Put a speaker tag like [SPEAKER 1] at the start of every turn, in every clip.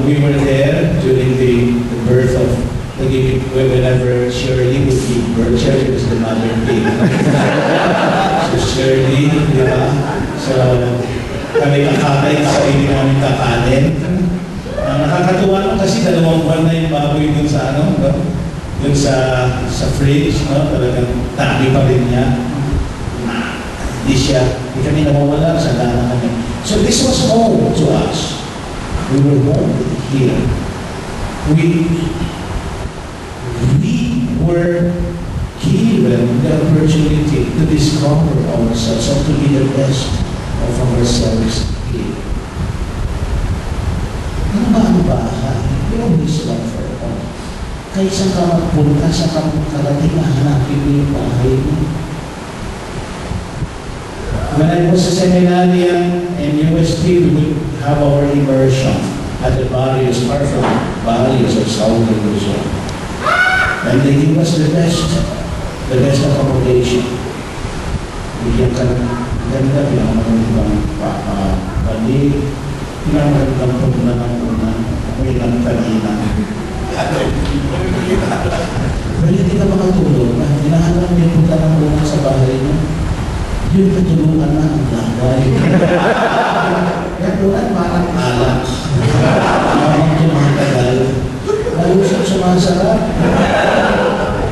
[SPEAKER 1] We were there during the birth of whenever Shirley would give birth. Shirley was the mother pig. So Shirley, di ba? So kami kakakain, sarili namin kakanin. Nakakatuwa no? Kasi 2 buwan na yung baboy dun sa no? Dun sa fridge, no? Talagang tabi pa rin niya. Hindi kami nawawala, sa dana kami. So this was home to us. We were home here. We were given the opportunity to discover ourselves and to be the best of ourselves here. Ano ba ang bahay? You always long for home. Kaysa ka magpunta sa karating na hanapin mo yung bahay mo. When I was a seminarian in UST, we would have our immersion at the barrios, far from barrios of Southern Luzon. And they give us the best accommodation. Bigyan ka ng ganda, pinamagandang panig, pinamagandang puna ng una, may lang kanina. Pero hindi ka makatulog, hinahanap mo yung punta ng una sa bahay mo. Yung patulungan na ang lagay. Katulad parang alak. Parang yung mga tagal. Nalusok sumasarap.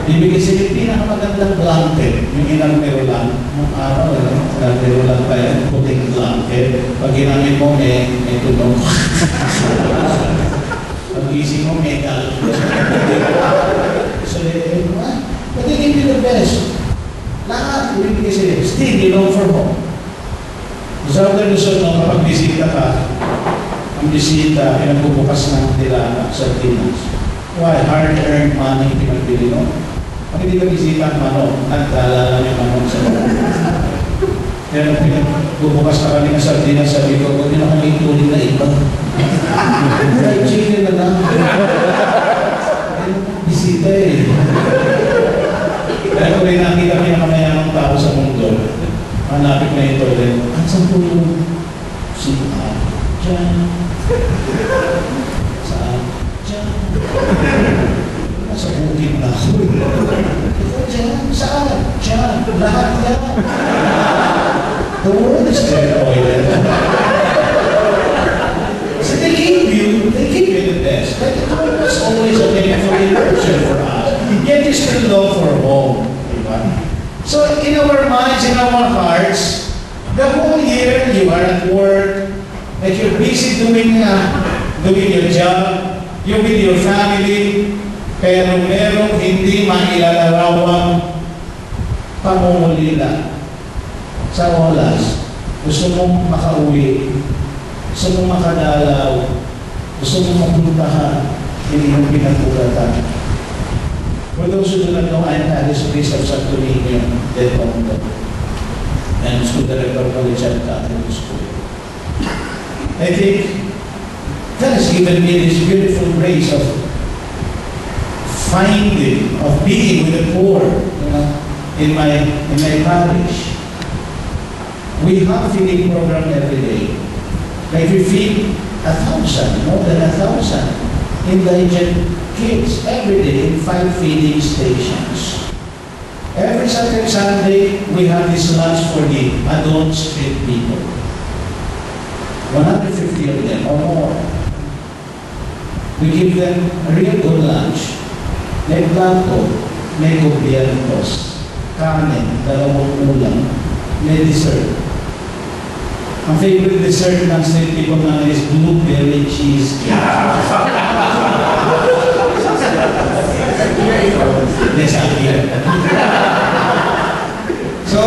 [SPEAKER 1] Ibigay sila yung pinakamagandang blanket. Yung ilang pero lang. Nung araw, ilang pero lang pa yan. Puting blanket. Pag ginamit mo, may tunog. Pag gising mo, may gal. So, but they give you the best. Lahat, ibig kasi, still, you long for home. Sa Southern Luzon, kapag bisita ka, ang bisita ay nagbubukas ng tilana sa Pinas. Why? Hard-earned money pinagbili mo. Pag hindi ka bisita ang manok, nagdala lang yung manok sa mga. Kaya nagbubukas ka kami ng sardinas, sabi ko, huwag nyo na kami ituloy na iba. Fried chicken na lang. Bisita eh. Kaya kung may nakita kami na kamayamang tao sa mundo, hanapin na ito ulit. Saan po yung saan? Diyan. Saan? Diyan. Nasa bukid na ako. Diyan. Saan? Diyan. Lahat yan. The world is very oily. So they give you the best. But it was always a painful immersion for us. Yet you still long for home. So in our minds, in our hearts, the whole year you are at work, that you're busy doing your job, you're with your family, pero merong hindi mailalarawang pamumulila sa oras. Gusto mong makauwi, gusto mong makadalaw, gusto mong mapuntahan, hindi yung pinagpulatan. For those who do not know, I am Alice Priest of Santo Niño del Mundo and School Director of Collegiate Catholic School. I think God has given me this beautiful grace of being with the poor, in my parish. We have a feeding program every day. Like we feed 1,000, more than 1,000 indigent kids every day in 5 feeding stations. Every Saturday, Sunday, we have this lunch for the adult street people. 150 of them or more. We give them a real good lunch. May plato, may gobyernos, kanin, 2 ulam, may dessert. Ang favorite dessert ng street people namin is blueberry cheesecake. So,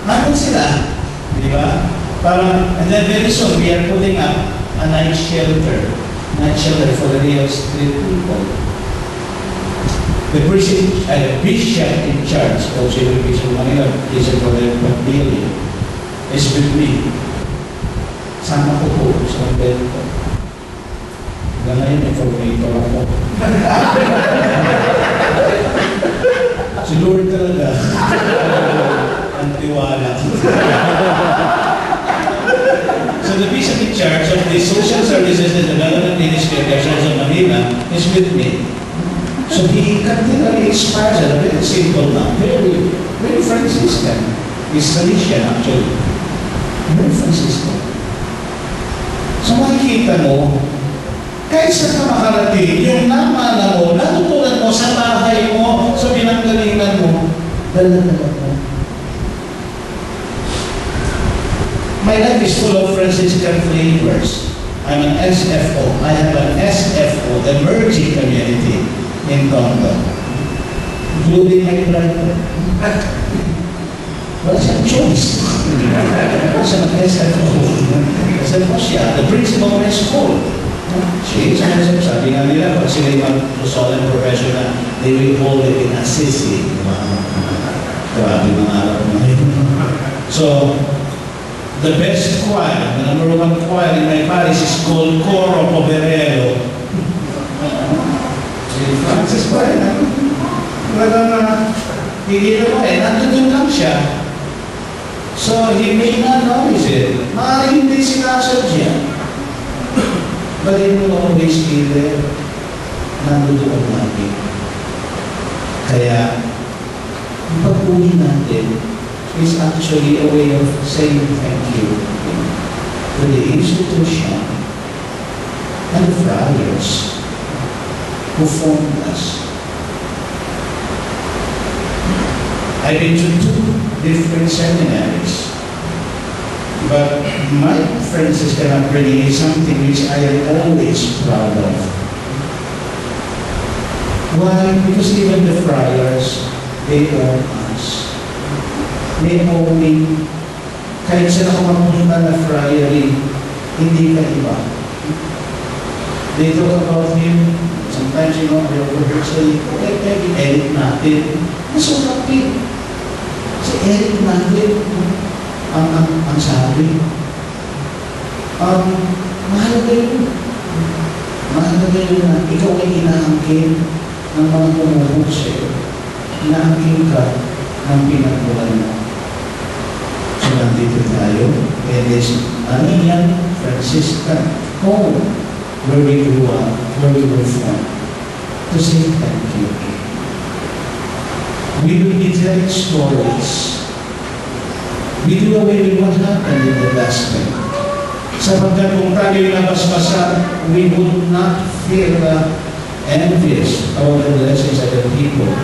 [SPEAKER 1] nandun sila, di ba? Parang, and then very soon, we are putting up a night shelter for the real street people. The bishop in charge of Civil Bishop Manila, Bishop Father Pagdili, is with me. Sama ko po sa bed ko. Ganayin, informator ako. Si Lord talaga. Ang tiwala. So So the person in charge of the Social Services and Development Ministry of the Church of Manila is with me. So he continually inspires us, a very simple man, very, very Franciscan. He's Salesian actually. Very Franciscan. So makikita mo, kahit sa ka makarating, yung namana mo, natutunan mo sa bahay mo, sa pinanggalingan mo, dala-dala mo. My life is full of Franciscan flavors. I'm an SFO. I have an SFO, emerging community in Tondo. Including my brother. Wala siyang choice. Wala siyang SFO. SFO siya, the principal of my school. She is SFO. Sabi nga nila, pag sila yung solemn profession na, they will hold it in Assisi. Grabe mga alam mo. So, the best choir, the number one choir in my parish is called Coro Poverello. Francis Choir, talagang higil mo nandun lang siya. So, he may not notice it. Maaaring hindi sinasadya. But he will always be there. Nandun lagi. Kaya, ang pag-uwi natin is actually a way of saying thank you to the institution and the friars who formed us. I've been to 2 different seminaries, but my Franciscan upbringing is something which I am always proud of. Why? Because even the friars, they own us. They owe me, kahit sila kumapunta na friary, hindi ka iba. They talk about him, sometimes you know, they overheard saying, okay, edit natin. So happy. Si edit natin, ang sabi, mahalaga yun. Mahalaga yun na ikaw ay inaangkin ng mga tumubog sa'yo. Inaangkin ka ng pinagbuhan mo. So nandito tayo, and this Armenian Franciscan home where we grew up, where we were from, to say thank you. We will be telling stories. We do away with what happened in the gospel. Sapagkat kung tayo nabasbasan, we would not feel envious about the blessings of the people.